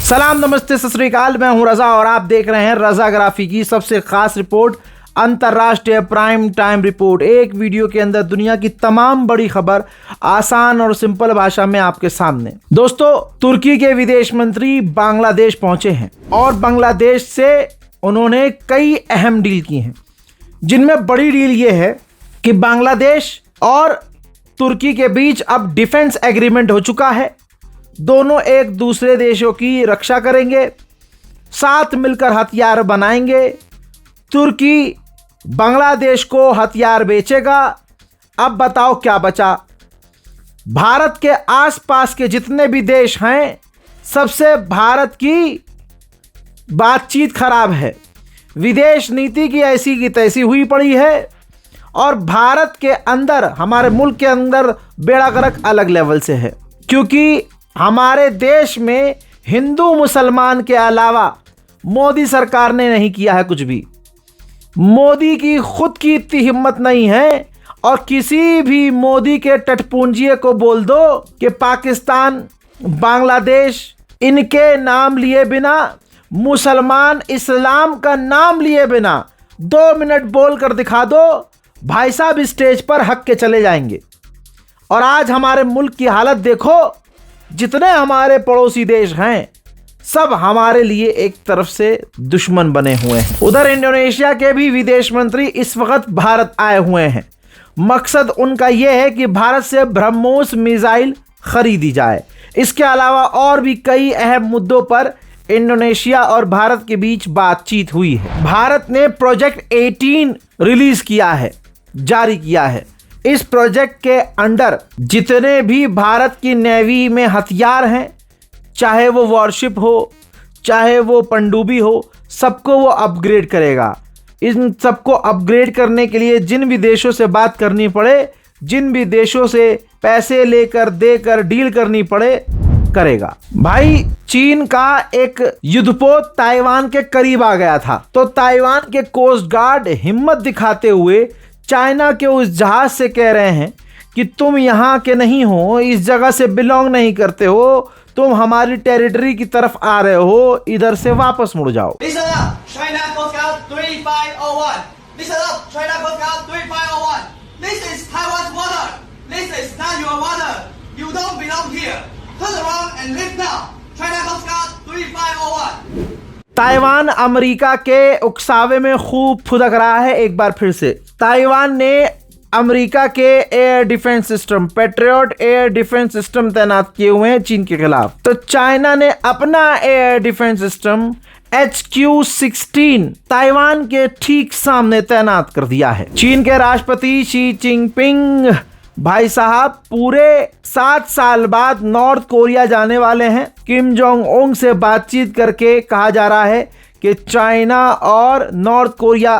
सलाम नमस्ते सत श्री अकाल। मैं हूं रजा और आप देख रहे हैं रजाग्राफी की सबसे खास रिपोर्ट, अंतर्राष्ट्रीय प्राइम टाइम रिपोर्ट। एक वीडियो के अंदर दुनिया की तमाम बड़ी खबर आसान और सिंपल भाषा में आपके सामने। दोस्तों, तुर्की के विदेश मंत्री बांग्लादेश पहुंचे हैं और बांग्लादेश से उन्होंने कई अहम डील की हैं, जिनमें बड़ी डील ये है कि बांग्लादेश और तुर्की के बीच अब डिफेंस एग्रीमेंट हो चुका है। दोनों एक दूसरे देशों की रक्षा करेंगे, साथ मिलकर हथियार बनाएंगे। तुर्की बांग्लादेश को हथियार बेचेगा। अब बताओ क्या बचा? भारत के आसपास के जितने भी देश हैं, सबसे भारत की बातचीत खराब है। विदेश नीति की ऐसी की तैसी हुई पड़ी है और भारत के अंदर, हमारे मुल्क के अंदर बेड़ा गर्क अलग लेवल से है, क्योंकि हमारे देश में हिंदू मुसलमान के अलावा मोदी सरकार ने नहीं किया है कुछ भी। मोदी की खुद की इतनी हिम्मत नहीं है और किसी भी मोदी के टटपुंजिये को बोल दो कि पाकिस्तान, बांग्लादेश इनके नाम लिए बिना, मुसलमान इस्लाम का नाम लिए बिना 2 मिनट बोल कर दिखा दो, भाई साहब स्टेज पर हक के चले जाएंगे। और आज हमारे मुल्क की हालत देखो, जितने हमारे पड़ोसी देश हैं सब हमारे लिए एक तरफ से दुश्मन बने हुए हैं। उधर इंडोनेशिया के भी विदेश मंत्री इस वक्त भारत आए हुए हैं। मकसद उनका यह है कि भारत से ब्रह्मोस मिसाइल खरीदी जाए। इसके अलावा और भी कई अहम मुद्दों पर इंडोनेशिया और भारत के बीच बातचीत हुई है। भारत ने प्रोजेक्ट 18 रिलीज किया है, जारी किया है। इस प्रोजेक्ट के अंडर जितने भी भारत की नेवी में हथियार हैं, चाहे वो वॉरशिप हो, चाहे वो पनडुब्बी हो, सबको वो अपग्रेड करेगा। इन सबको अपग्रेड करने के लिए जिन भी देशों से बात करनी पड़े, जिन भी देशों से पैसे लेकर देकर डील करनी पड़े, करेगा। भाई, चीन का एक युद्धपोत ताइवान के करीब आ गया था, तो ताइवान के कोस्ट गार्ड हिम्मत दिखाते हुए चाइना के उस जहाज से कह रहे हैं कि तुम यहाँ के नहीं हो, इस जगह से बिलोंग नहीं करते हो, तुम हमारी टेरिटरी की तरफ आ रहे हो, इधर से वापस मुड़ जाओ। ताइवान अमेरिका के उकसावे में खूब फुदक रहा है एक बार फिर से। ताइवान ने अमेरिका के air defence system, patriot air defence system तैनात किए हुए हैं चीन के खिलाफ। तो चाइना ने अपना air defence system HQ-16 Taiwan के ठीक सामने तैनात कर दिया है। चीन के राष्ट्रपति शी चिनपिंग भाई साहब पूरे 7 साल बाद नॉर्थ कोरिया जाने वाले हैं। किम जोंग उंग से बातचीत करके कहा जा रहा है कि चाइना और नॉर्थ कोरिया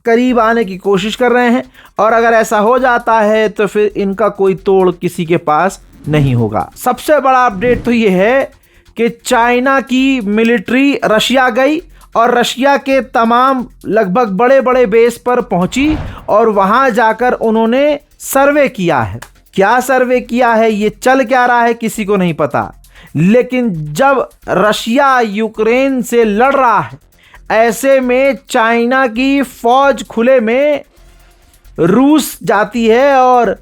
करीब आने की कोशिश कर रहे हैं और अगर ऐसा हो जाता है तो फिर इनका कोई तोड़ किसी के पास नहीं होगा। सबसे बड़ा अपडेट तो ये है कि चाइना की मिलिट्री रशिया गई और रशिया के तमाम लगभग बड़े बड़े बेस पर पहुंची और वहां जाकर उन्होंने सर्वे किया है। क्या सर्वे किया है, ये चल क्या रहा है, किसी को नहीं पता। लेकिन जब रशिया यूक्रेन से लड़ रहा है, ऐसे में चाइना की फौज खुले में रूस जाती है और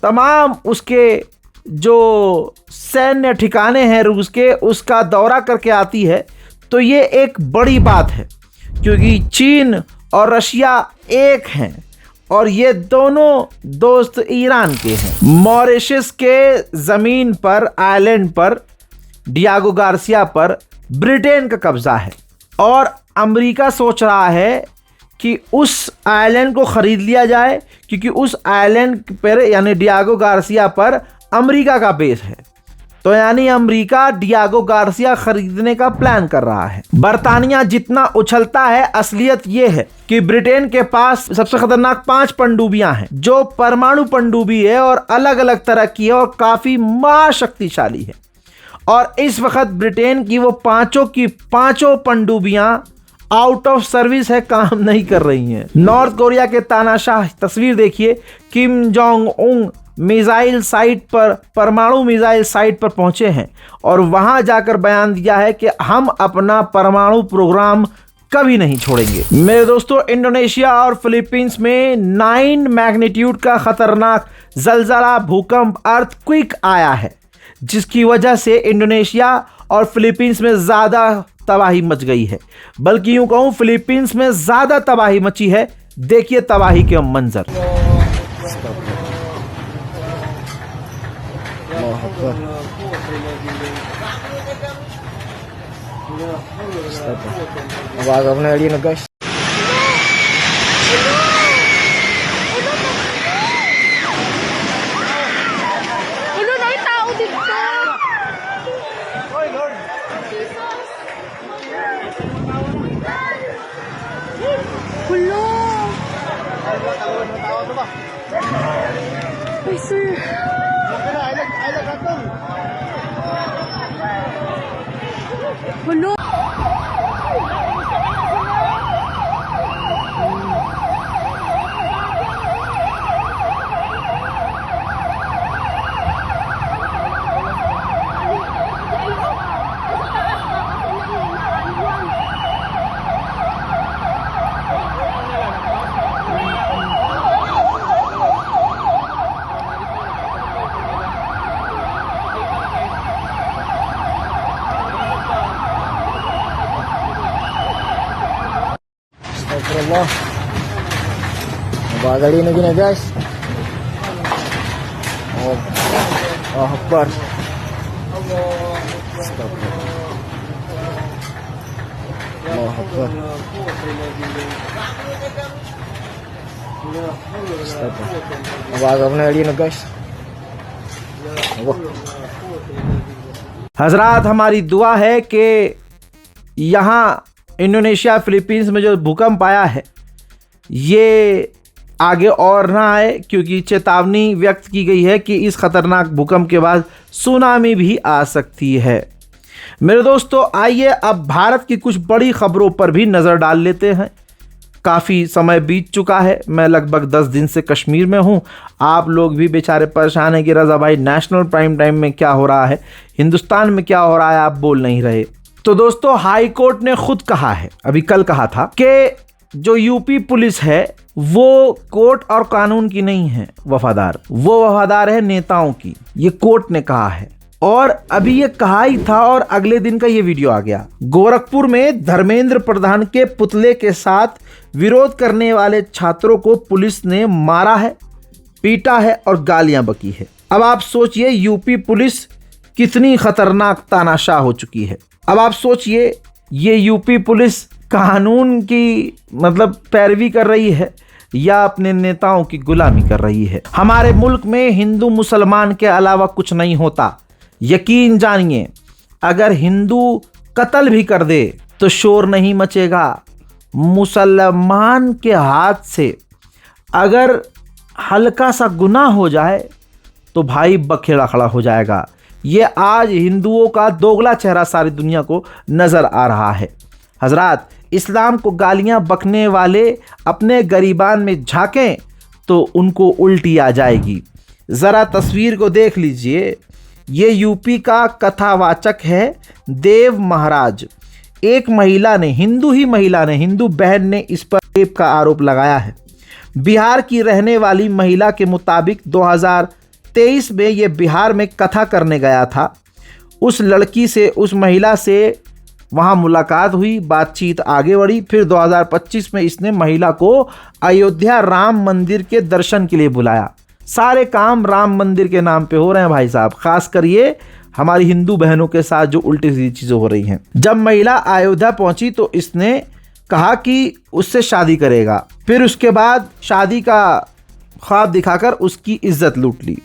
तमाम उसके जो सैन्य ठिकाने हैं रूस के, उसका दौरा करके आती है। तो ये एक बड़ी बात है, क्योंकि चीन और रशिया एक हैं और ये दोनों दोस्त ईरान के हैं। मॉरिशस के ज़मीन पर, आइलैंड पर, डियागो गार्सिया पर ब्रिटेन का कब्जा है और अमेरिका सोच रहा है कि उस आइलैंड को ख़रीद लिया जाए, क्योंकि उस आइलैंड पर यानी डियागो गार्सिया पर अमेरिका का बेस है। तो यानी अमेरिका डियागो गार्सिया खरीदने का प्लान कर रहा है। बर्तानिया जितना उछलता है, असलियत ये है कि ब्रिटेन के पास सबसे खतरनाक 5 पनडुब्बियां हैं, जो परमाणु पनडुब्बी है और अलग अलग तरह की है और काफ़ी महाशक्तिशाली है। और इस वक्त ब्रिटेन की वो पांचों की पांचों पनडुब्बियां आउट ऑफ सर्विस है, काम नहीं कर रही हैं। नॉर्थ कोरिया के तानाशाह तस्वीर देखिए, किम जोंग उंग मिसाइल साइट पर, परमाणु मिसाइल साइट पर पहुंचे हैं और वहां जाकर बयान दिया है कि हम अपना परमाणु प्रोग्राम कभी नहीं छोड़ेंगे। मेरे दोस्तों, इंडोनेशिया और फिलीपींस में 9 मैग्नीट्यूड का खतरनाक जलजला, भूकंप, अर्थक्वेक आया है, जिसकी वजह से इंडोनेशिया और फिलीपींस में ज़्यादा तबाही मच गई है। बल्कि यूं कहूं, फिलीपींस में ज़्यादा तबाही मची है। देखिए तबाही के मंजर। Wag na rin na guys. Ulo na yung tao dito. Oy, Lord. Ulo. Ay, sir. Ulo. Astagfirullah. Mabagalin na gina guys. Oh, Akbar. Allah Akbar. Mabagal na rin na guys. हजरात, हमारी दुआ है कि यहाँ इंडोनेशिया, फिलीपींस में जो भूकंप आया है ये आगे और ना आए, क्योंकि चेतावनी व्यक्त की गई है कि इस खतरनाक भूकंप के बाद सुनामी भी आ सकती है। मेरे दोस्तों, आइए अब भारत की कुछ बड़ी खबरों पर भी नज़र डाल लेते हैं। काफ़ी समय बीत चुका है, मैं लगभग 10 दिन से कश्मीर में हूँ। आप लोग भी बेचारे परेशान हैं कि रज़ा भाई नेशनल प्राइम टाइम में क्या हो रहा है, हिंदुस्तान में क्या हो रहा है, आप बोल नहीं रहे। तो दोस्तों, हाई कोर्ट ने खुद कहा है, अभी कल कहा था, कि जो यूपी पुलिस है वो कोर्ट और कानून की नहीं है वफादार, वो वफादार है नेताओं की। ये कोर्ट ने कहा है और अभी ये कहा ही था और अगले दिन का ये वीडियो आ गया। गोरखपुर में धर्मेंद्र प्रधान के पुतले के साथ विरोध करने वाले छात्रों को पुलिस ने मारा है, पीटा है और गालियां बकी है। अब आप सोचिए यूपी पुलिस कितनी खतरनाक तानाशाह हो चुकी है। अब आप सोचिए ये यूपी पुलिस कानून की मतलब पैरवी कर रही है या अपने नेताओं की गुलामी कर रही है। हमारे मुल्क में हिंदू मुसलमान के अलावा कुछ नहीं होता। यकीन जानिए, अगर हिंदू कत्ल भी कर दे तो शोर नहीं मचेगा। मुसलमान के हाथ से अगर हल्का सा गुनाह हो जाए तो भाई बखेड़ा खड़ा हो जाएगा। ये आज हिंदुओं का दोगला चेहरा सारी दुनिया को नज़र आ रहा है। हजरात, इस्लाम को गालियां बकने वाले अपने गरीबान में झांकें तो उनको उल्टी आ जाएगी। ज़रा तस्वीर को देख लीजिए। ये यूपी का कथावाचक है देव महाराज। एक महिला ने, हिंदू ही महिला ने, हिंदू बहन ने इस पर रेप का आरोप लगाया है। बिहार की रहने वाली महिला के मुताबिक 2023 में ये बिहार में कथा करने गया था। उस लड़की से, उस महिला से वहाँ मुलाकात हुई, बातचीत आगे बढ़ी। फिर 2025 में इसने महिला को अयोध्या राम मंदिर के दर्शन के लिए बुलाया। सारे काम राम मंदिर के नाम पे हो रहे हैं भाई साहब, खास कर ये हमारी हिंदू बहनों के साथ जो उल्टी सीधी चीज़ें हो रही हैं। जब महिला अयोध्या पहुंची तो इसने कहा कि उससे शादी करेगा। फिर उसके बाद शादी का ख्वाब दिखाकर उसकी इज्जत लूट ली।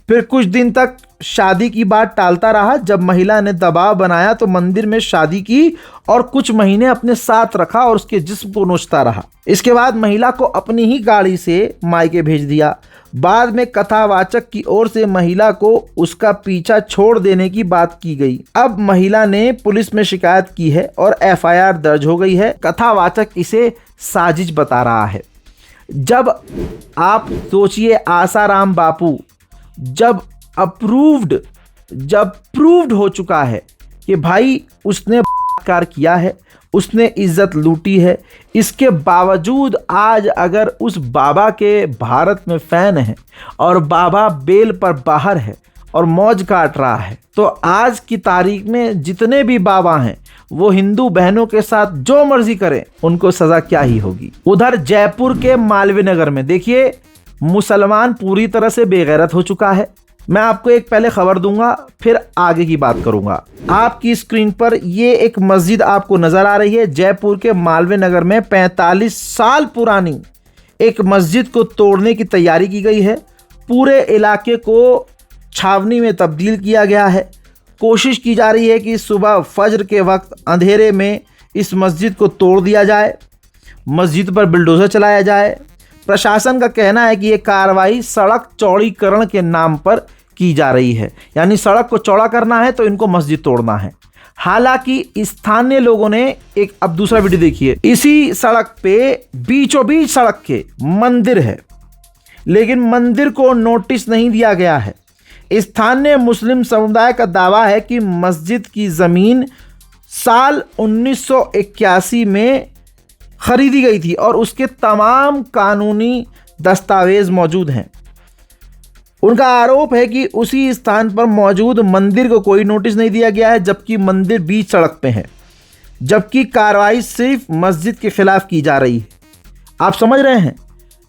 फिर कुछ दिन तक शादी की बात टालता रहा। जब महिला ने दबाव बनाया तो मंदिर में शादी की और कुछ महीने अपने साथ रखा और उसके जिस्म को नोचता रहा। इसके बाद महिला को अपनी ही गाड़ी से मायके भेज दिया। बाद में कथावाचक की ओर से महिला को उसका पीछा छोड़ देने की बात की गई। अब महिला ने पुलिस में शिकायत की है और FIR दर्ज हो गई है। कथावाचक इसे साजिश बता रहा है। जब आप सोचिए, आसाराम बापू जब प्रूव्ड हो चुका है कि भाई उसने बलात्कार किया है, उसने इज्जत लूटी है, इसके बावजूद आज अगर उस बाबा के भारत में फैन है और बाबा बेल पर बाहर है और मौज काट रहा है, तो आज की तारीख में जितने भी बाबा हैं वो हिंदू बहनों के साथ जो मर्जी करें, उनको सजा क्या ही होगी। उधर जयपुर के मालवीय नगर में देखिए, मुसलमान पूरी तरह से बेगैरत हो चुका है। मैं आपको एक पहले खबर दूंगा, फिर आगे की बात करूंगा। आपकी स्क्रीन पर ये एक मस्जिद आपको नजर आ रही है। जयपुर के मालवीय नगर में 45 साल पुरानी एक मस्जिद को तोड़ने की तैयारी की गई है। पूरे इलाके को छावनी में तब्दील किया गया है। कोशिश की जा रही है कि सुबह फजर के वक्त अंधेरे में इस मस्जिद को तोड़ दिया जाए, मस्जिद पर बुलडोज़र चलाया जाए। प्रशासन का कहना है कि ये कार्रवाई सड़क चौड़ीकरण के नाम पर की जा रही है, यानी सड़क को चौड़ा करना है तो इनको मस्जिद तोड़ना है। हालांकि स्थानीय लोगों ने अब दूसरा वीडियो देखिए, इसी सड़क पे बीचों बीच सड़क के मंदिर है, लेकिन मंदिर को नोटिस नहीं दिया गया है। स्थानीय मुस्लिम समुदाय का दावा है कि मस्जिद की ज़मीन साल 1981 में खरीदी गई थी और उसके तमाम कानूनी दस्तावेज मौजूद हैं। उनका आरोप है कि उसी स्थान पर मौजूद मंदिर को कोई नोटिस नहीं दिया गया है, जबकि मंदिर बीच सड़क पे है, जबकि कार्रवाई सिर्फ मस्जिद के खिलाफ की जा रही है। आप समझ रहे हैं,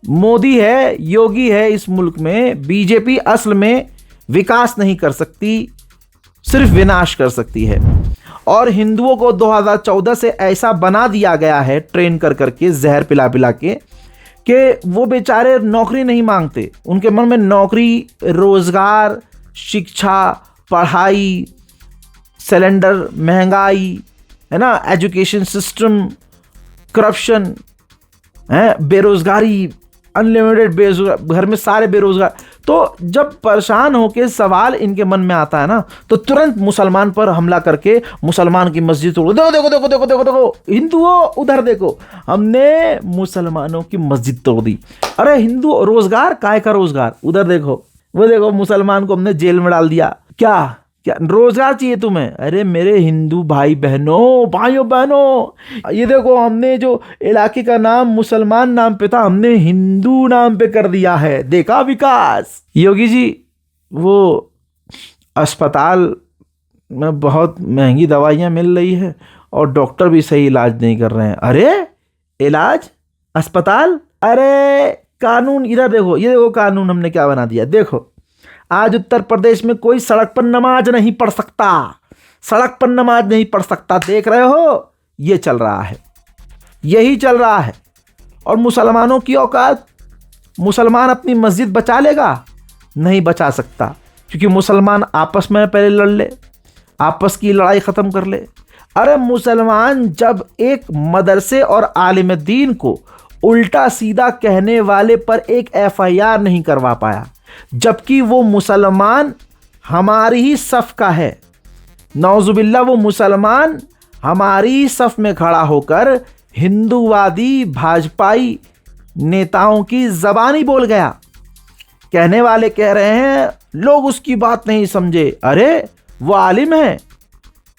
मोदी है, योगी है इस मुल्क में। बीजेपी असल में विकास नहीं कर सकती, सिर्फ विनाश कर सकती है। और हिंदुओं को 2014 से ऐसा बना दिया गया है, ट्रेन कर करके, जहर पिला पिला के, कि वो बेचारे नौकरी नहीं मांगते। उनके मन में नौकरी, रोज़गार, शिक्षा, पढ़ाई, सिलेंडर, महंगाई है ना, एजुकेशन सिस्टम, करप्शन है, बेरोज़गारी, अनलिमिटेड बेरोजगार, घर में सारे बेरोजगार। तो जब परेशान होकर सवाल इनके मन में आता है ना, तो तुरंत मुसलमान पर हमला करके मुसलमान की मस्जिद तोड़, देखो देखो देखो देखो देखो देखो हिंदुओं उधर देखो, हमने मुसलमानों की मस्जिद तोड़ दी। अरे हिंदू रोजगार, काय का रोजगार, उधर देखो, वो देखो मुसलमान को हमने जेल में डाल दिया। क्या क्या रोजगार चाहिए तुम्हें? अरे मेरे हिंदू भाई बहनों, भाइयों बहनों, ये देखो हमने जो इलाके का नाम मुसलमान नाम पे था, हमने हिंदू नाम पे कर दिया है। देखा विकास? योगी जी, वो अस्पताल में बहुत महंगी दवाइयाँ मिल रही है और डॉक्टर भी सही इलाज नहीं कर रहे हैं। अरे इलाज, अस्पताल, अरे कानून इधर देखो, ये देखो कानून हमने क्या बना दिया। देखो आज उत्तर प्रदेश में कोई सड़क पर नमाज नहीं पढ़ सकता, सड़क पर नमाज नहीं पढ़ सकता। देख रहे हो, ये चल रहा है, यही चल रहा है। और मुसलमानों की औकात, मुसलमान अपनी मस्जिद बचा लेगा? नहीं बचा सकता, क्योंकि मुसलमान आपस में पहले लड़ ले, आपस की लड़ाई ख़त्म कर ले। अरे मुसलमान जब एक मदरसे और आलिम दीन को उल्टा सीधा कहने वाले पर एक FIR नहीं करवा पाया, जबकि वो मुसलमान हमारी ही सफ़ का है, नौजुबिल्ला वो मुसलमान हमारी सफ़ में खड़ा होकर हिंदूवादी भाजपाई नेताओं की ज़बानी बोल गया। कहने वाले कह रहे हैं लोग उसकी बात नहीं समझे। अरे वो आलिम है,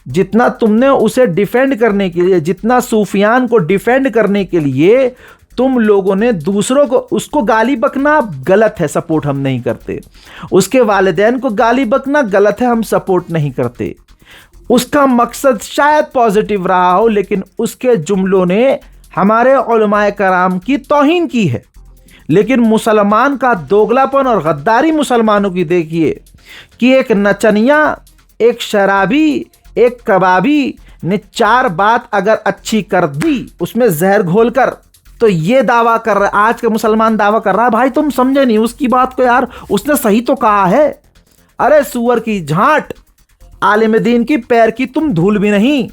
जितना तुमने उसे डिफेंड करने के लिए, जितना सूफियान को डिफेंड करने के लिए तुम लोगों ने दूसरों को, उसको गाली बकना गलत है, सपोर्ट हम नहीं करते। उसके वालिदैन को गाली बकना गलत है, हम सपोर्ट नहीं करते। उसका मकसद शायद पॉजिटिव रहा हो, लेकिन उसके जुमलों ने हमारे उलमाए कराम की तौहीन की है। लेकिन मुसलमान का दोगलापन और गद्दारी मुसलमानों की देखिए कि एक नचनिया, एक शराबी, एक कबाबी ने 4 बात अगर अच्छी कर दी उसमें जहर घोल कर, तो ये दावा कर रहा, आज का मुसलमान दावा कर रहा है भाई तुम समझे नहीं उसकी बात को यार, उसने सही तो कहा है। अरे सुअर की झांट, आलिम दीन की पैर की तुम धूल भी नहीं।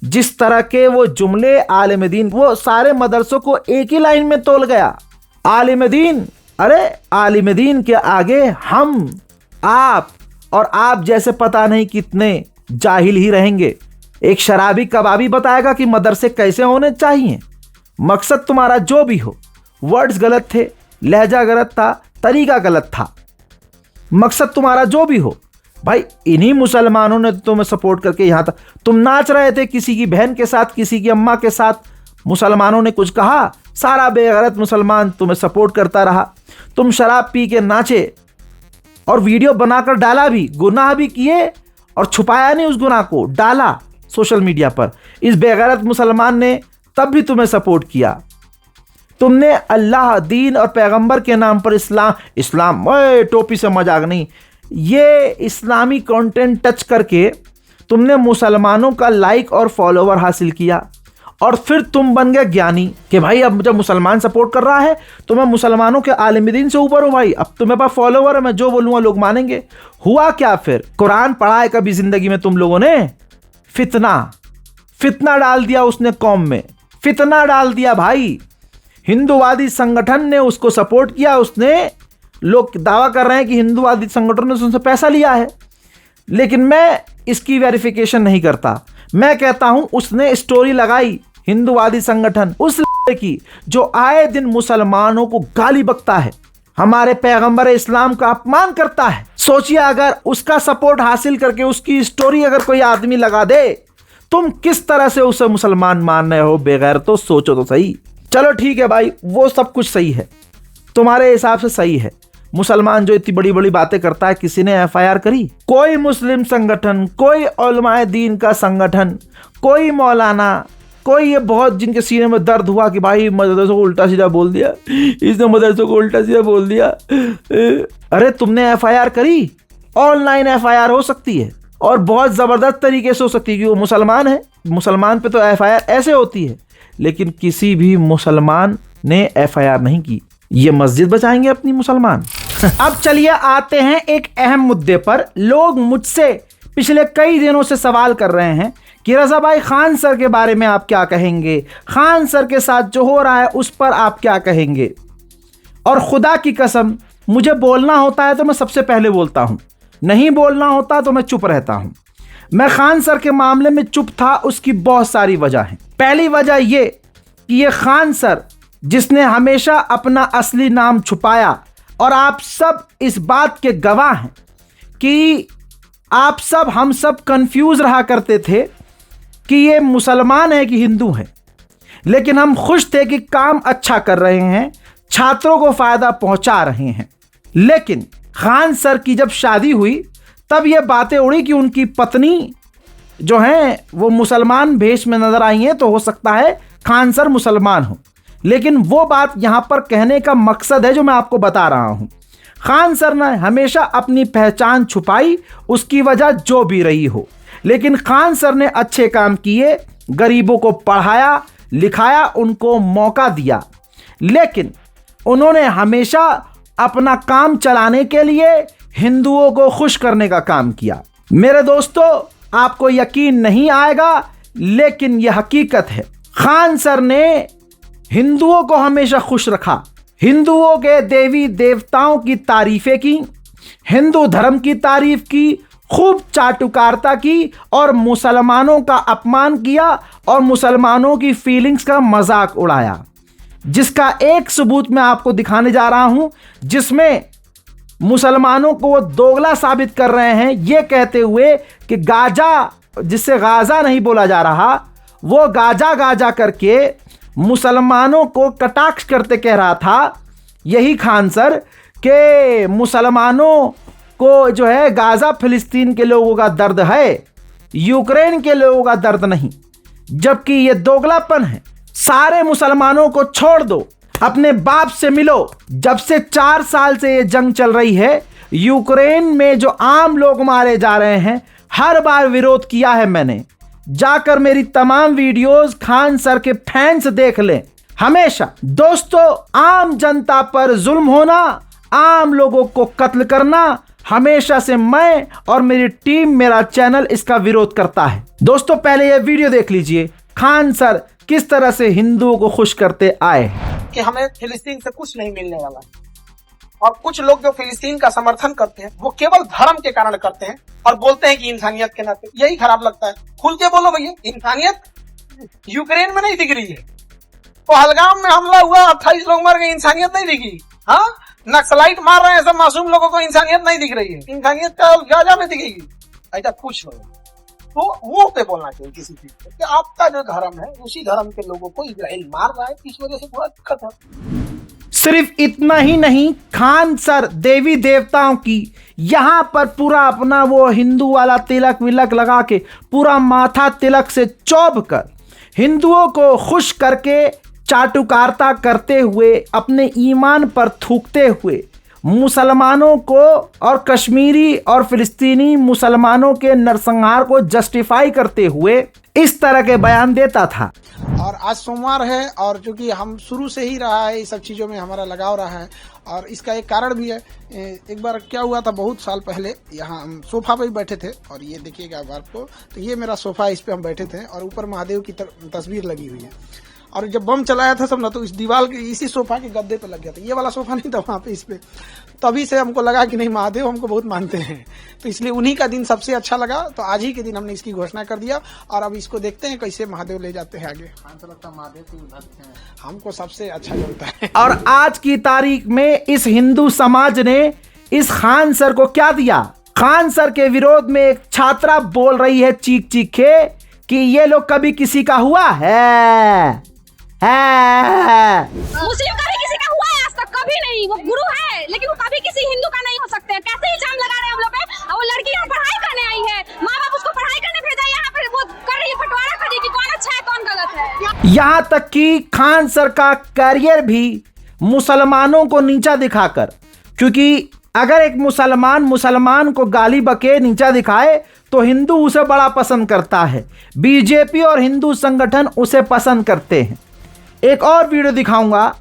जिस तरह के वो जुमले आलिम दीन, वो सारे मदरसों को एक ही लाइन में तोल गया। आलिम दीन, अरे आलिम दीन के आगे हम, आप और आप जैसे पता नहीं कितने जाहिल ही रहेंगे। एक शराबी कबाबी बताएगा कि मदरसे कैसे होने चाहिए। मकसद तुम्हारा जो भी हो, वर्ड्स गलत थे, लहजा गलत था, तरीका गलत था, मकसद तुम्हारा जो भी हो भाई, इन्हीं मुसलमानों ने तुम्हें सपोर्ट करके यहां तक, तुम नाच रहे थे किसी की बहन के साथ, किसी की अम्मा के साथ, मुसलमानों ने कुछ कहा, सारा बेगैरत मुसलमान तुम्हें सपोर्ट करता रहा। तुम शराब पी के नाचे और वीडियो बनाकर डाला भी, गुनाह भी किए और छुपाया नहीं, उस गुनाह को डाला सोशल मीडिया पर। इस बेगैरत मुसलमान ने तब भी तुम्हें सपोर्ट किया। तुमने अल्लाह, दीन और पैगंबर के नाम पर इस्लाम टोपी से मजाक नहीं, ये इस्लामी कंटेंट टच करके तुमने मुसलमानों का लाइक और फॉलोवर हासिल किया और फिर तुम बन गए ज्ञानी कि भाई अब जब मुसलमान सपोर्ट कर रहा है तो मैं मुसलमानों के आलिम दीन से ऊपर हूं भाई, अब तुम्हें पास फॉलोवर है, मैं जो बोलूंगा लोग मानेंगे। हुआ क्या फिर? कुरान पढ़ा है कभी जिंदगी में तुम लोगों ने? फितना डाल दिया उसने कौम में, फितना डाल दिया भाई। हिंदूवादी संगठन ने उसको सपोर्ट किया, उसने, लोग दावा कर रहे हैं कि हिंदूवादी संगठन ने उससे पैसा लिया है, लेकिन मैं इसकी वेरिफिकेशन नहीं करता। मैं कहता हूं उसने स्टोरी लगाई हिंदूवादी संगठन उस की जो आए दिन मुसलमानों को गाली बकता है, हमारे पैगंबर इस्लाम का अपमान करता है। सोचिए अगर उसका सपोर्ट हासिल करके उसकी स्टोरी अगर कोई आदमी लगा दे, तुम किस तरह से उसे मुसलमान मान रहे हो बेगैर? तो सोचो तो सही। चलो ठीक है भाई, वो सब कुछ सही है, तुम्हारे हिसाब से सही है। मुसलमान जो इतनी बड़ी बड़ी बातें करता है, किसी ने एफआईआर करी? कोई मुस्लिम संगठन, कोई उलमाए दीन का संगठन, कोई मौलाना, कोई ये बहुत जिनके सीने में दर्द हुआ कि भाई मदरसों को उल्टा सीधा बोल दिया, इसने मदरसों को उल्टा सीधा बोल दिया, अरे तुमने एफआईआर करी? ऑनलाइन एफआईआर हो सकती है और बहुत ज़बरदस्त तरीके से हो सकती है कि वो मुसलमान है। मुसलमान पे तो एफआईआर ऐसे होती है, लेकिन किसी भी मुसलमान ने एफआईआर नहीं की। ये मस्जिद बचाएंगे अपनी मुसलमान। अब चलिए आते हैं एक अहम मुद्दे पर। लोग मुझसे पिछले कई दिनों से सवाल कर रहे हैं कि रज़ा भाई खान सर के बारे में आप क्या कहेंगे, खान सर के साथ जो हो रहा है उस पर आप क्या कहेंगे। और खुदा की कसम, मुझे बोलना होता है तो मैं सबसे पहले बोलता हूं, नहीं बोलना होता तो मैं चुप रहता हूं। मैं खान सर के मामले में चुप था, उसकी बहुत सारी वजह है। पहली वजह ये कि ये खान सर जिसने हमेशा अपना असली नाम छुपाया, और आप सब इस बात के गवाह हैं कि आप सब, हम सब कंफ्यूज रहा करते थे कि ये मुसलमान है कि हिंदू है, लेकिन हम खुश थे कि काम अच्छा कर रहे हैं, छात्रों को फायदा पहुंचा रहे हैं। लेकिन खान सर की जब शादी हुई तब ये बातें उड़ी कि उनकी पत्नी जो हैं वो मुसलमान भेष में नजर आई हैं, तो हो सकता है खान सर मुसलमान हो। लेकिन वो बात यहां पर कहने का मकसद है जो मैं आपको बता रहा हूं। खान सर ने हमेशा अपनी पहचान छुपाई, उसकी वजह जो भी रही हो, लेकिन खान सर ने अच्छे काम किए, गरीबों को पढ़ाया लिखाया, उनको मौका दिया। लेकिन उन्होंने हमेशा अपना काम चलाने के लिए हिंदुओं को खुश करने का काम किया। मेरे दोस्तों, आपको यकीन नहीं आएगा, लेकिन यह हकीकत है। खान सर ने हिंदुओं को हमेशा खुश रखा, हिंदुओं के देवी देवताओं की तारीफें की, हिंदू धर्म की तारीफ की, खूब चाटुकारिता की और मुसलमानों का अपमान किया और मुसलमानों की फीलिंग्स का मजाक उड़ाया, जिसका एक सबूत मैं आपको दिखाने जा रहा हूं, जिसमें मुसलमानों को वो दोगला साबित कर रहे हैं ये कहते हुए कि गाजा, जिससे गाजा नहीं बोला जा रहा, वो गाजा गाजा करके मुसलमानों को कटाक्ष करते कह रहा था यही खान सर के मुसलमानों को जो है गाजा फिलिस्तीन के लोगों का दर्द है, यूक्रेन के लोगों का दर्द नहीं। जबकि ये दोगलापन है। सारे मुसलमानों को छोड़ दो, अपने बाप से मिलो। जब से 4 साल से ये जंग चल रही है, यूक्रेन में जो आम लोग मारे जा रहे हैं, हर बार विरोध किया है मैंने। जाकर मेरी तमाम वीडियोस खान सर के फैंस देख लें। हमेशा दोस्तों, आम जनता पर जुल्म होना, आम लोगों को कत्ल करना, हमेशा से मैं और मेरी टीम, मेरा चैनल इसका विरोध करता है। दोस्तों, पहले ये वीडियो देख लीजिए, खान सर किस तरह से हिंदुओं को खुश करते आए कि हमें फिलिस्तीन से कुछ नहीं मिलने वाला। और कुछ लोग जो फिलिस्तीन का समर्थन करते हैं वो केवल धर्म के कारण करते हैं और बोलते हैं कि इंसानियत के नाते। यही खराब लगता है। खुल के बोलो भैया, इंसानियत यूक्रेन में नहीं दिख रही है। पहलगाम में हमला हुआ, 28 लोग मर गए, इंसानियत नहीं दिखी। हाँ, नक्सलाइट मार रहे हैं सब मासूम लोगों को, इंसानियत नहीं दिख रही है। इंसानियत का गाजा में दिखेगी, ऐसा कुछ नहीं। तो मुंह पे बोलना चाहिए किसी चीज पे कि आपका जो धर्म है उसी धर्म के लोगों को इजराइल मार रहा है, इस वजह से थोड़ा दिक्कत है। सिर्फ इतना ही नहीं, खान सर देवी देवताओं की यहाँ पर पूरा अपना वो हिंदू वाला तिलक विलक लगा के पूरा माथा तिलक से चौब कर हिंदुओं को खुश करके चाटुकारिता करते हुए अपने ईमान पर थूकते हुए मुसलमानों को और कश्मीरी और फिलिस्तीनी मुसलमानों के नरसंहार को जस्टिफाई करते हुए इस तरह के बयान देता था। और आज सोमवार है और चूंकि हम शुरू से ही रहा है, इस सब चीज़ों में हमारा लगाव रहा है और इसका एक कारण भी है। एक बार क्या हुआ था, बहुत साल पहले यहाँ हम सोफा पे ही बैठे थे और ये देखिएगा आपको, तो ये मेरा सोफा, इस पे हम बैठे थे और ऊपर महादेव की तस्वीर लगी हुई है। और जब बम चलाया था सब ना, तो इस दीवार के इसी सोफा के गद्दे पे लग गया था। ये वाला सोफा नहीं था वहाँ पे, इस पे। तभी से हमको लगा कि नहीं, महादेव हमको बहुत मानते हैं, तो इसलिए उन्हीं का दिन सबसे अच्छा लगा। तो आज ही के दिन हमने इसकी घोषणा कर दिया और अब इसको देखते हैं कैसे महादेव ले जाते हैं आगे। महादेव के भक्त हैं, हमको सबसे अच्छा लगता है। और आज की तारीख में इस हिंदू समाज ने इस खान सर को क्या दिया? खान सर के विरोध में एक छात्रा बोल रही है चीख चीख के कि ये लोग कभी किसी का हुआ है। मुस्लिम कभी किसी का हुआ है? आज तक कभी नहीं। वो गुरु है लेकिन वो कभी किसी हिंदू का नहीं हो सकते। कैसे इल्जाम लगा रहे हैं हम लोग पे? और वो लड़की यहाँ पढ़ाई करने आई है, माँ बाप उसको पढ़ाई करने भेजा, यहाँ पर वो कर रही है बंटवारा कर रही है कि कौन अच्छा है कौन गलत है। यहाँ तक कि खान सर का करियर भी मुसलमानों को नीचा दिखाकर, क्योंकि अगर एक मुसलमान को गाली बके नीचा दिखाए तो हिंदू उसे बड़ा पसंद करता है। बीजेपी और हिंदू संगठन उसे पसंद करते हैं। एक और वीडियो दिखाऊंगा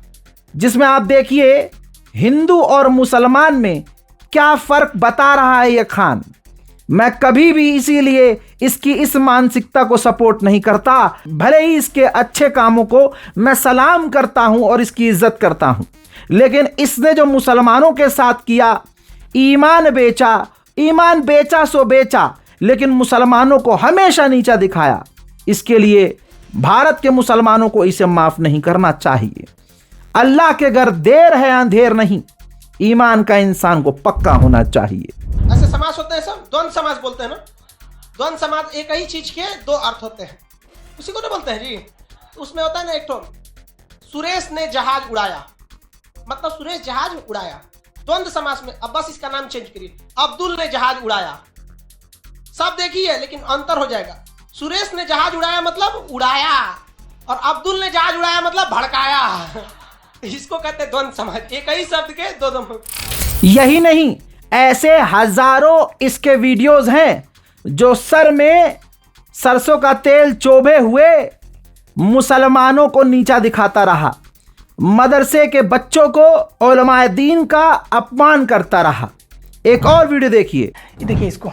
जिसमें आप देखिए हिंदू और मुसलमान में क्या फर्क बता रहा है ये खान। मैं कभी भी इसीलिए इसकी इस मानसिकता को सपोर्ट नहीं करता, भले ही इसके अच्छे कामों को मैं सलाम करता हूं और इसकी इज्जत करता हूं, लेकिन इसने जो मुसलमानों के साथ किया, ईमान बेचा सो बेचा, लेकिन मुसलमानों को हमेशा नीचा दिखाया। इसके लिए भारत के मुसलमानों को इसे माफ नहीं करना चाहिए। अल्लाह के घर देर है अंधेर नहीं, ईमान का इंसान को पक्का होना चाहिए। ऐसे समाज होते हैं सब, द्वंद समाज बोलते हैं ना। द्वंद समाज एक ही चीज के दो अर्थ होते हैं, उसी को ना बोलते हैं जी। उसमें होता है ना, एक तो सुरेश ने जहाज उड़ाया, मतलब सुरेश जहाज उड़ाया। द्वंद समाज में अब बस इसका नाम चेंज करिए, अब्दुल ने जहाज उड़ाया। सब देखिए लेकिन अंतर हो जाएगा। सुरेश ने जहाज उड़ाया मतलब उड़ाया, और अब्दुल ने जहाज उड़ाया मतलब भड़काया। इसको कहते हैं द्वंद समाज, एक ही शब्द के दो। यही नहीं, ऐसे हजारों इसके वीडियोस हैं जो सर में सरसों का तेल चोबे हुए मुसलमानों को नीचा दिखाता रहा, मदरसे के बच्चों को, उलमाए दीन का अपमान करता रहा। एक और वीडियो देखिए। देखिए इसको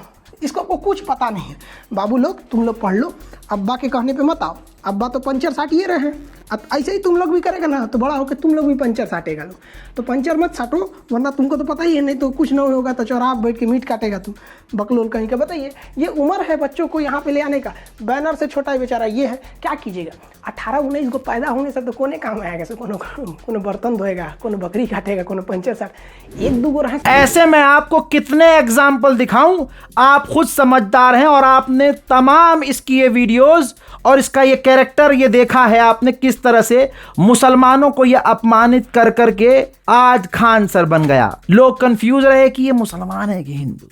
आपको कुछ पता नहीं है। बाबू लोग, तुम लोग पढ़ लो, अब्बा के कहने पे मत आओ। अब्बा तो पंचर साटिए रहे हैं, अब ऐसे ही तुम लोग भी करेगा ना तो बड़ा होकर तुम लोग भी पंचर साटेगा। लो तो पंचर मत साटो, वरना तुमको तो पता ही है, नहीं तो कुछ नहीं होगा तो चौराहा बैठ के मीट काटेगा तुम, बकलोल कहीं का। बताइए, ये उम्र है बच्चों को यहाँ पे ले आने का। बैनर से छोटा ही बेचारा ये है, क्या कीजिएगा। 18-19 को पैदा होने से तो कोने काम आएगा, से कोनो बर्तन धोएगा, कोनो बकरी काटेगा, कोनो पंचर साट, एक दो गो रहे। ऐसे मैं आपको कितने एग्जाम्पल दिखाऊं, आप खुद समझदार हैं। और आपने तमाम इसकी ये वीडियोस और इसका ये कैरेक्टर ये देखा है आपने, किस तरह से मुसलमानों को ये अपमानित कर करके आज खान सर बन गया। लोग कंफ्यूज रहे कि ये मुसलमान है कि हिंदू,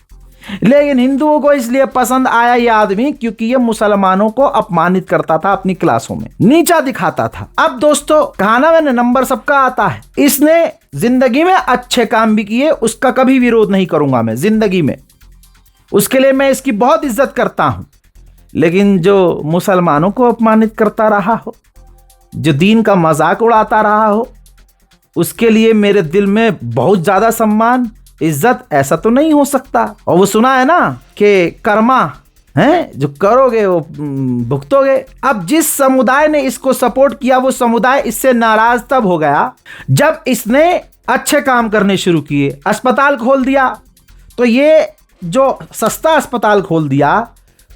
लेकिन हिंदुओं को इसलिए पसंद आया ये आदमी क्योंकि ये मुसलमानों को अपमानित करता था, अपनी क्लासों में नीचा दिखाता था। अब दोस्तों, कहाना मैंने नंबर सबका आता है। इसने जिंदगी में अच्छे काम भी किए, उसका कभी विरोध नहीं करूंगा मैं जिंदगी में, उसके लिए मैं इसकी बहुत इज्जत करता हूं। लेकिन जो मुसलमानों को अपमानित करता रहा हो, जो दीन का मजाक उड़ाता रहा हो, उसके लिए मेरे दिल में बहुत ज्यादा सम्मान, इज्जत, ऐसा तो नहीं हो सकता। और वो सुना है ना कि कर्मा है, जो करोगे वो भुगतोगे। अब जिस समुदाय ने इसको सपोर्ट किया, वो समुदाय इससे नाराज तब हो गया जब इसने अच्छे काम करने शुरू किए, अस्पताल खोल दिया। तो ये जो सस्ता अस्पताल खोल दिया,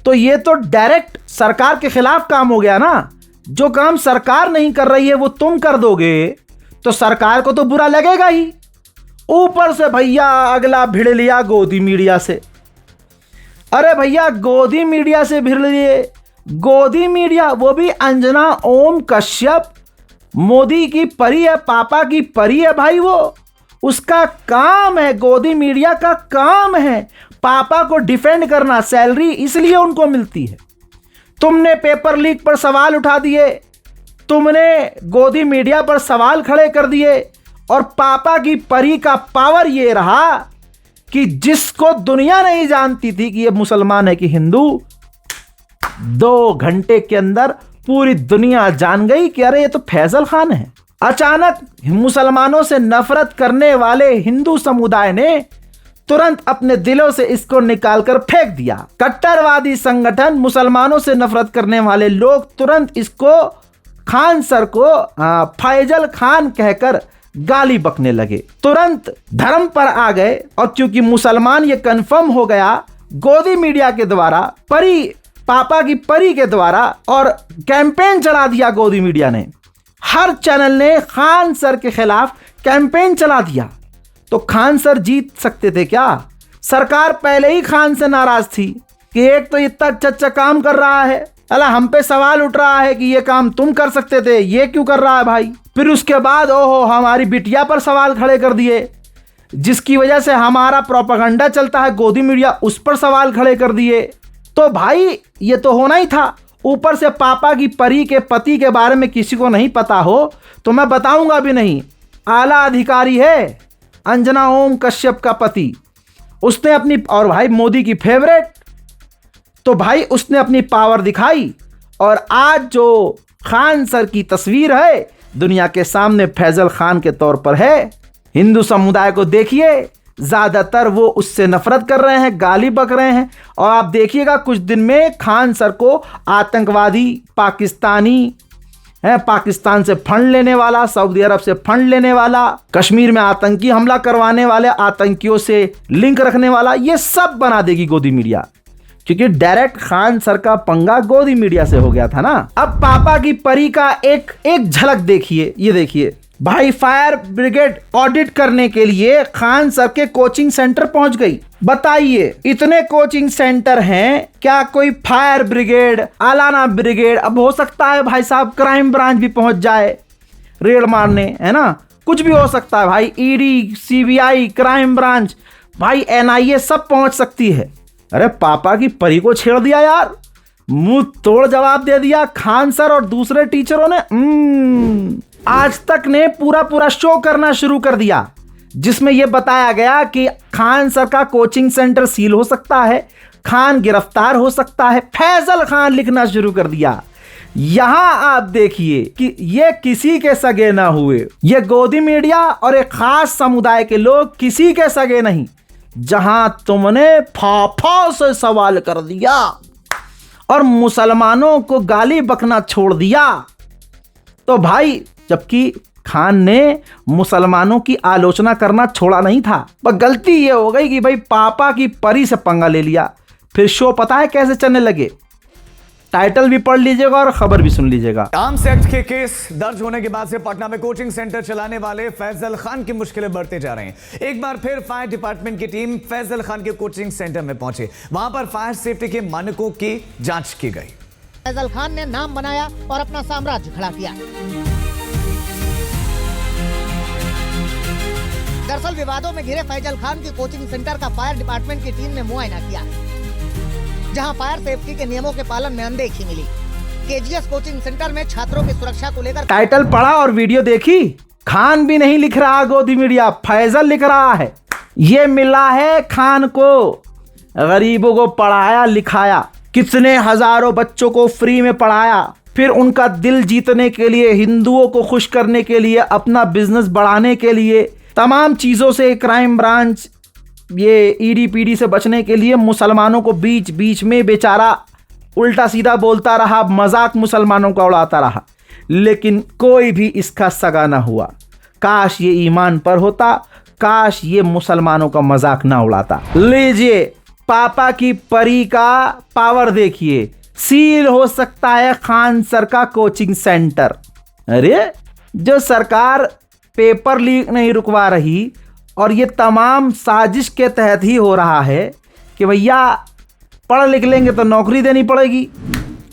तो ये तो डायरेक्ट सरकार के खिलाफ काम हो गया ना। जो काम सरकार नहीं कर रही है वो तुम कर दोगे तो सरकार को तो बुरा लगेगा ही। ऊपर से भैया अगला भिड़ लिया गोदी मीडिया से। अरे भैया गोदी मीडिया से भिड़ लिए, गोदी मीडिया, वो भी अंजना ओम कश्यप, मोदी की परी है, पापा की परी है भाई। वो उसका काम है, गोदी मीडिया का काम है पापा को डिफेंड करना, सैलरी इसलिए उनको मिलती है। तुमने पेपर लीक पर सवाल उठा दिए, तुमने गोदी मीडिया पर सवाल खड़े कर दिए, और पापा की परी का पावर ये रहा कि जिसको दुनिया नहीं जानती थी कि ये मुसलमान है कि हिंदू, 2 घंटे के अंदर पूरी दुनिया जान गई कि अरे ये तो फैजल खान है। अचानक मुसलमानों से नफरत करने वाले हिंदू समुदाय ने तुरंत अपने दिलों से इसको निकालकर फेंक दिया। कट्टरवादी संगठन, मुसलमानों से नफरत करने वाले लोग तुरंत इसको, खान सर को फैजल खान कहकर गाली बकने लगे, तुरंत धर्म पर आ गए। और क्योंकि मुसलमान ये कंफर्म हो गया गोदी मीडिया के द्वारा, परी, पापा की परी के द्वारा, और कैंपेन चला दिया गोदी मीडिया ने। हर चैनल ने खान सर के खिलाफ कैंपेन चला दिया। तो खान सर जीत सकते थे क्या? सरकार पहले ही खान से नाराज थी कि एक तो इतना अच्छा काम कर रहा है, अला हम पे सवाल उठ रहा है कि ये काम तुम कर सकते थे, ये क्यों कर रहा है भाई। फिर उसके बाद ओहो हमारी बिटिया पर सवाल खड़े कर दिए, जिसकी वजह से हमारा प्रोपेगेंडा चलता है गोदी मीडिया, उस पर सवाल खड़े कर दिए। तो भाई ये तो होना ही था। ऊपर से पापा की परी के पति के बारे में किसी को नहीं पता हो तो मैं बताऊंगा भी नहीं। आला अधिकारी है अंजना ओम कश्यप का पति, उसने अपनी, और भाई मोदी की फेवरेट, तो भाई उसने अपनी पावर दिखाई। और आज जो खान सर की तस्वीर है दुनिया के सामने फैजल खान के तौर पर है। हिंदू समुदाय को देखिए, ज़्यादातर वो उससे नफरत कर रहे हैं, गाली बक रहे हैं। और आप देखिएगा कुछ दिन में खान सर को आतंकवादी, पाकिस्तानी है, पाकिस्तान से फंड लेने वाला, सऊदी अरब से फंड लेने वाला, कश्मीर में आतंकी हमला करवाने वाले, आतंकियों से लिंक रखने वाला, ये सब बना देगी गोदी मीडिया। क्योंकि डायरेक्ट खान सर का पंगा गोदी मीडिया से हो गया था ना। अब पापा की परी का एक झलक देखिए, ये देखिए भाई, फायर ब्रिगेड ऑडिट करने के लिए खान सर के कोचिंग सेंटर पहुंच गई। बताइए, इतने कोचिंग सेंटर हैं, क्या कोई फायर ब्रिगेड, आलाना ब्रिगेड, अब हो सकता है भाई साहब क्राइम ब्रांच भी पहुंच जाए रेड मारने, है ना, कुछ भी हो सकता है भाई। ईडी, सीबीआई, क्राइम ब्रांच, भाई एनआईए सब पहुंच सकती है। अरे पापा की परी को छेड़ दिया यार, मुंह तोड़ जवाब दे दिया खान सर और दूसरे टीचरों ने। आज तक ने पूरा शो करना शुरू कर दिया, जिसमें यह बताया गया कि खान सर का कोचिंग सेंटर सील हो सकता है, खान गिरफ्तार हो सकता है। फैजल खान लिखना शुरू कर दिया। यहां आप देखिए कि ये किसी के सगे ना हुए, ये गोदी मीडिया और एक खास समुदाय के लोग किसी के सगे नहीं। जहां तुमने फाफा से सवाल कर दिया और मुसलमानों को गाली बकना छोड़ दिया, तो भाई जबकि खान ने मुसलमानों की आलोचना करना छोड़ा नहीं था, पर गलती ये हो गई कि भाई पापा की परी से पंगा ले लिया। फिर शो पता है कैसे चलने लगे, टाइटल भी पढ़ लीजिएगा और खबर भी सुन लीजिएगा। आर्म्स एक्ट के केस दर्ज होने के बाद से पटना में कोचिंग सेंटर चलाने वाले फैजल खान की मुश्किलें बढ़ते जा रही हैं। एक बार फिर फायर डिपार्टमेंट की टीम फैजल खान के कोचिंग सेंटर में पहुंची। वहां पर फायर सेफ्टी के मानकों की जांच की गई। फैजल खान ने नाम बनाया और अपना साम्राज्य खड़ा किया। दरअसल विवादों में घिरे फैजल खान के कोचिंग सेंटर का फायर डिपार्टमेंट की टीम ने मुआयना किया, जहां फायर सेफ्टी के नियमों के पालन में अनदेखी मिली। केजीएस कोचिंग सेंटर में छात्रों की सुरक्षा को लेकर टाइटल पढ़ा और वीडियो देखी। खान भी नहीं लिख रहा गोदी मीडिया, फैजल लिख रहा है। ये मिला है खान को, गरीबों को पढ़ाया लिखाया, कितने हजारों बच्चों को फ्री में पढ़ाया, फिर उनका दिल जीतने के लिए, हिंदुओं को खुश करने के लिए, अपना बिजनेस बढ़ाने के लिए, तमाम चीज़ों से, क्राइम ब्रांच, ये ईडी पीडी से बचने के लिए मुसलमानों को बीच बीच में बेचारा उल्टा सीधा बोलता रहा, मजाक मुसलमानों का उड़ाता रहा, लेकिन कोई भी इसका सगा ना हुआ। काश ये ईमान पर होता, काश ये मुसलमानों का मजाक ना उड़ाता। लीजिए पापा की परी का पावर देखिए, सील हो सकता है खान सर का कोचिंग सेंटर। अरे जो सरकार पेपर लीक नहीं रुकवा रही और ये तमाम साजिश के तहत ही हो रहा है कि भैया पढ़ लिख लेंगे तो नौकरी देनी पड़ेगी,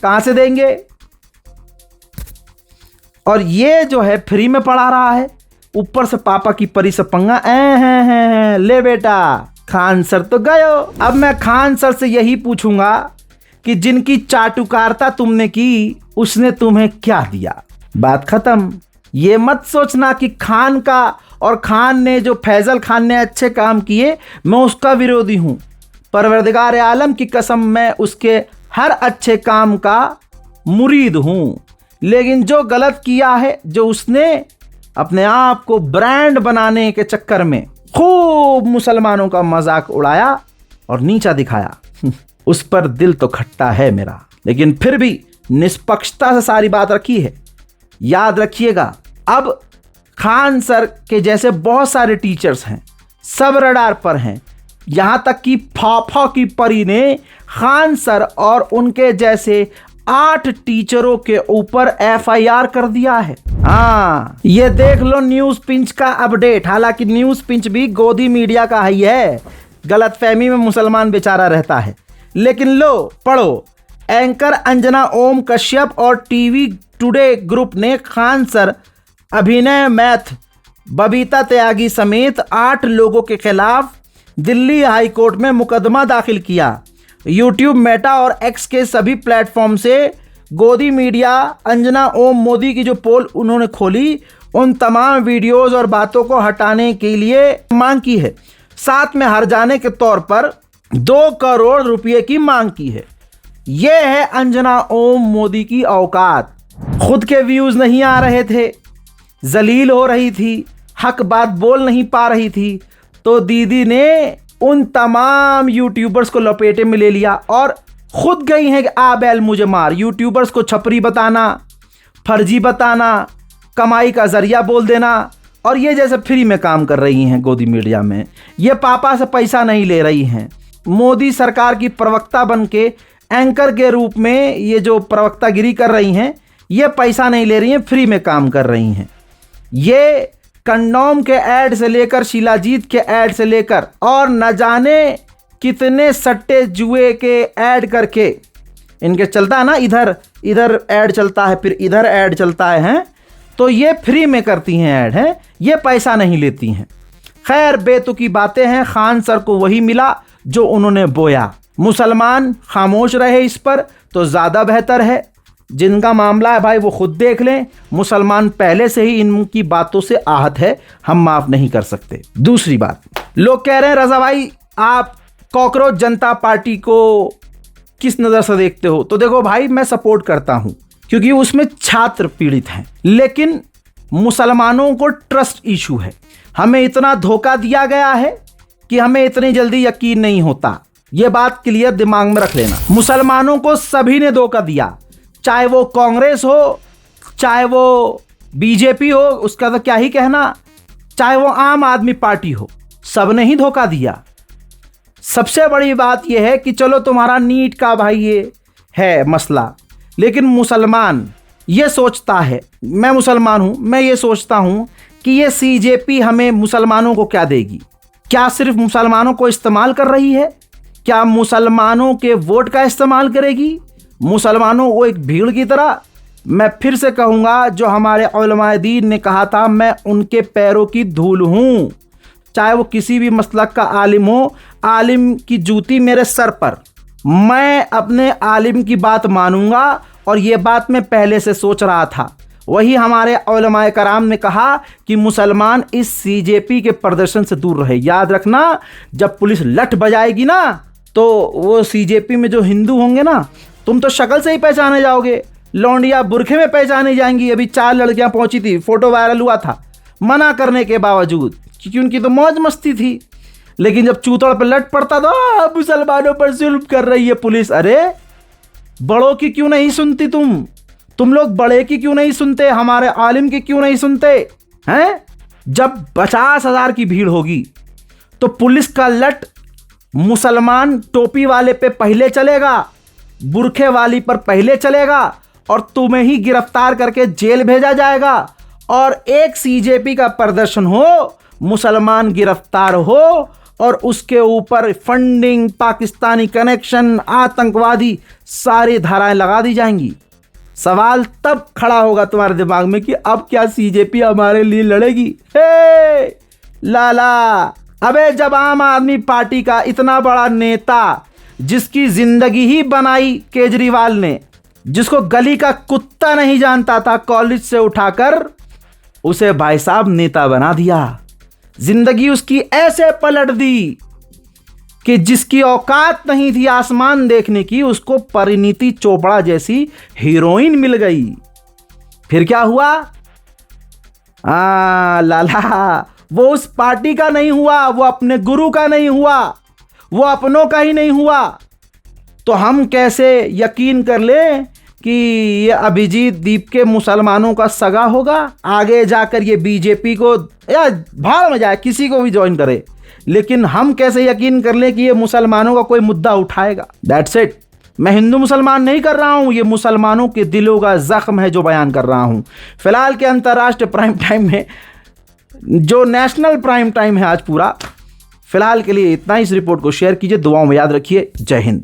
कहाँ से देंगे। और ये जो है फ्री में पढ़ा रहा है, ऊपर से पापा की परी से पंगा। ले बेटा खान सर तो गयो। अब मैं खान सर से यही पूछूंगा कि जिनकी चाटुकारिता तुमने की उसने तुम्हें क्या दिया। बात खत्म। ये मत सोचना कि खान का और खान ने जो फैजल खान ने अच्छे काम किए मैं उसका विरोधी हूं। परवरदिगार आलम की कसम मैं उसके हर अच्छे काम का मुरीद हूं, लेकिन जो गलत किया है, जो उसने अपने आप को ब्रांड बनाने के चक्कर में खूब मुसलमानों का मजाक उड़ाया और नीचा दिखाया, उस पर दिल तो खट्टा है मेरा, लेकिन फिर भी निष्पक्षता से सारी बात रखी है। याद रखिएगा, अब खान सर के जैसे बहुत सारे टीचर्स हैं, सब रडार पर हैं। यहां तक कि फाफा की परी ने खान सर और उनके जैसे 8 टीचरों के ऊपर FIR कर दिया है। हाँ, ये देख लो न्यूज पिंच का अपडेट। हालांकि न्यूज पिंच भी गोदी मीडिया का ही है, गलतफहमी में मुसलमान बेचारा रहता है, लेकिन लो पढ़ो। एंकर अंजना ओम कश्यप और टीवी टुडे ग्रुप ने खान सर, अभिनय मैथ, बबीता त्यागी समेत 8 लोगों के खिलाफ दिल्ली हाई कोर्ट में मुकदमा दाखिल किया। यूट्यूब, मेटा और एक्स के सभी प्लेटफॉर्म से गोदी मीडिया अंजना ओम मोदी की जो पोल उन्होंने खोली, उन तमाम वीडियोस और बातों को हटाने के लिए मांग की है। साथ में हर जाने के तौर पर 2 करोड़ रुपए की मांग की है। यह है अंजना ओम मोदी की औकात। खुद के व्यूज नहीं आ रहे थे, जलील हो रही थी, हक बात बोल नहीं पा रही थी, तो दीदी ने उन तमाम यूट्यूबर्स को लपेटे में ले लिया और खुद गई हैं कि आ बैल मुझे मार। यूट्यूबर्स को छपरी बताना, फर्जी बताना, कमाई का जरिया बोल देना, और ये जैसे फ्री में काम कर रही हैं गोदी मीडिया में। ये पापा से पैसा नहीं ले रही हैं। मोदी सरकार की प्रवक्ता बन के एंकर के रूप में ये जो प्रवक्तागिरी कर रही हैं, ये पैसा नहीं ले रही हैं, फ्री में काम कर रही हैं। ये कंडोम के ऐड से लेकर, शिलाजीत के ऐड से लेकर, और न जाने कितने सट्टे जुए के ऐड करके इनके चलता है ना, इधर ऐड चलता है, फिर इधर ऐड चलता है, तो ये फ्री में करती हैं ऐड, हैं, ये पैसा नहीं लेती हैं। खैर, बेतुकी बातें हैं। खान सर को वही मिला जो उन्होंने बोया। मुसलमान खामोश रहे इस पर तो ज़्यादा बेहतर है। जिनका मामला है भाई वो खुद देख लें। मुसलमान पहले से ही इनकी बातों से आहत है, हम माफ नहीं कर सकते। दूसरी बात, लोग कह रहे हैं रजा भाई आप कॉकरोच जनता पार्टी को किस नज़र से देखते हो? तो देखो भाई, मैं सपोर्ट करता हूं क्योंकि उसमें छात्र पीड़ित हैं, लेकिन मुसलमानों को ट्रस्ट इशू है। हमें इतना धोखा दिया गया है कि हमें इतनी जल्दी यकीन नहीं होता। यह बात क्लियर दिमाग में रख लेना। मुसलमानों को सभी ने धोखा दिया, चाहे वो कांग्रेस हो, चाहे वो बीजेपी हो, उसका तो क्या ही कहना, चाहे वो आम आदमी पार्टी हो, सबने ही धोखा दिया। सबसे बड़ी बात यह है कि चलो तुम्हारा नीट का भाई ये है मसला, लेकिन मुसलमान ये सोचता है, मैं मुसलमान हूं, मैं ये सोचता हूं कि ये CJP हमें मुसलमानों को क्या देगी? क्या सिर्फ मुसलमानों को इस्तेमाल कर रही है? क्या मुसलमानों के वोट का इस्तेमाल करेगी? मुसलमानों को एक भीड़ की तरह? मैं फिर से कहूँगा, जो हमारे उलमाए दीन ने कहा था, मैं उनके पैरों की धूल हूँ। चाहे वो किसी भी मसलक का आलिम हो, आलिम की जूती मेरे सर पर, मैं अपने आलिम की बात मानूंगा। और ये बात मैं पहले से सोच रहा था। वही हमारे उलमाए कराम ने कहा कि मुसलमान इस CJP के प्रदर्शन से दूर रहे। याद रखना, जब पुलिस लठ बजाएगी ना, तो वो CJP में जो हिंदू होंगे ना, तुम तो शक्ल से ही पहचाने जाओगे। लौंडिया बुरखे में पहचानी जाएंगी। अभी 4 लड़कियां पहुंची थी, फोटो वायरल हुआ था, मना करने के बावजूद, क्योंकि उनकी तो मौज मस्ती थी। लेकिन जब चूतड़ पर लट पड़ता तो मुसलमानों पर जुल्म कर रही है पुलिस। अरे बड़ों की क्यों नहीं सुनती तुम लोग बड़े की क्यों नहीं सुनते? हमारे आलिम की क्यों नहीं सुनते हैं? जब 50,000 की भीड़ होगी तो पुलिस का लट मुसलमान टोपी वाले पे पहले चलेगा, बुरखे वाली पर पहले चलेगा, और तुम्हें ही गिरफ्तार करके जेल भेजा जाएगा। और एक CJP का प्रदर्शन हो, मुसलमान गिरफ्तार हो और उसके ऊपर फंडिंग, पाकिस्तानी कनेक्शन, आतंकवादी सारी धाराएं लगा दी जाएंगी। सवाल तब खड़ा होगा तुम्हारे दिमाग में कि अब क्या सीजेपी हमारे लिए लड़ेगी? हे लाला, अबे जब आम आदमी पार्टी का इतना बड़ा नेता, जिसकी जिंदगी ही बनाई केजरीवाल ने, जिसको गली का कुत्ता नहीं जानता था, कॉलेज से उठाकर उसे भाई साहब नेता बना दिया, जिंदगी उसकी ऐसे पलट दी कि जिसकी औकात नहीं थी आसमान देखने की, उसको परिणीति चोपड़ा जैसी हीरोइन मिल गई। फिर क्या हुआ? लाला, वो उस पार्टी का नहीं हुआ, वो अपने गुरु का नहीं हुआ, वो अपनों का ही नहीं हुआ। तो हम कैसे यकीन कर लें कि ये अभिजीत दीप के मुसलमानों का सगा होगा? आगे जाकर ये बीजेपी को या भाड़ में जाए, किसी को भी ज्वाइन करे, लेकिन हम कैसे यकीन कर लें कि ये मुसलमानों का कोई मुद्दा उठाएगा? That's it. मैं हिंदू मुसलमान नहीं कर रहा हूं, ये मुसलमानों के दिलों का जख्म है जो बयान कर रहा हूं। फिलहाल के अंतर्राष्ट्रीय प्राइम टाइम में, जो नेशनल प्राइम टाइम है आज पूरा, फिलहाल के लिए इतना ही। इस रिपोर्ट को शेयर कीजिए, दुआओं में याद रखिए। जय हिंद।